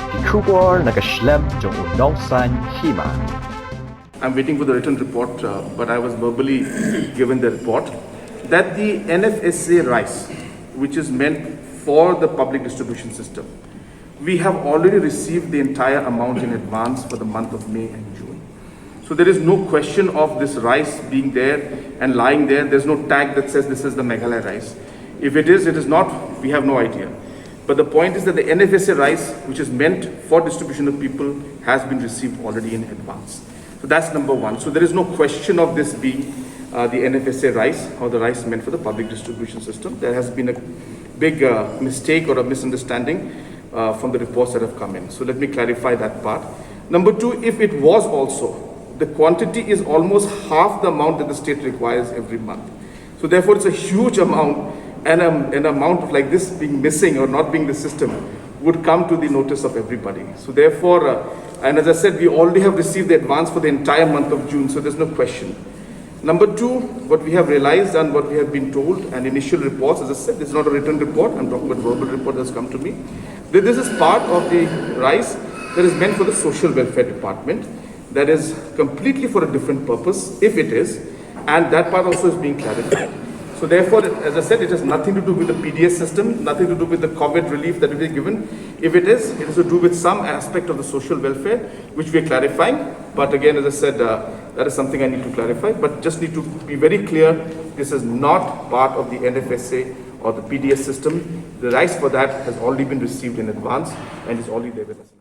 Kikubor nakaslem jong unongsan Hima. I'm waiting for the written report, but I was verbally given the report that the NFSA rice, which is meant for the public distribution system, we have already received the entire amount in advance for the month of May and June. So there is no question of this rice being there and lying there. There's no tag that says this is the Meghalaya rice. If it is not, we have no idea. But the point is that the NFSA rice, which is meant for distribution of people, has been received already in advance. So that's number one. So there is no question of this being the NFSA rice or the rice meant for the public distribution system. There has been a big mistake or a misunderstanding from the reports that have come in. So let me clarify that part. Number two, if it was also, the quantity is almost half the amount that the state requires every month. So therefore it's a huge amount, and an amount of like this being missing or not being the system would come to the notice of everybody. So therefore, and as I said, we already have received the advance for the entire month of June, so there's no question. Number two, what we have realized and what we have been told, and initial reports, as I said, this is not a written report, I'm talking about verbal report that's come to me, that this is part of the rice that is meant for the social welfare department, that is completely for a different purpose, if it is, and that part also is being clarified. So therefore, as I said, it has nothing to do with the PDS system, nothing to do with the COVID relief that will be given. If it is to do with some aspect of the social welfare, which we are clarifying. But again, as I said, that is something I need to clarify, but just need to be very clear, this is not part of the NFSA or the PDS system. The rice for that has already been received in advance and is already there with us.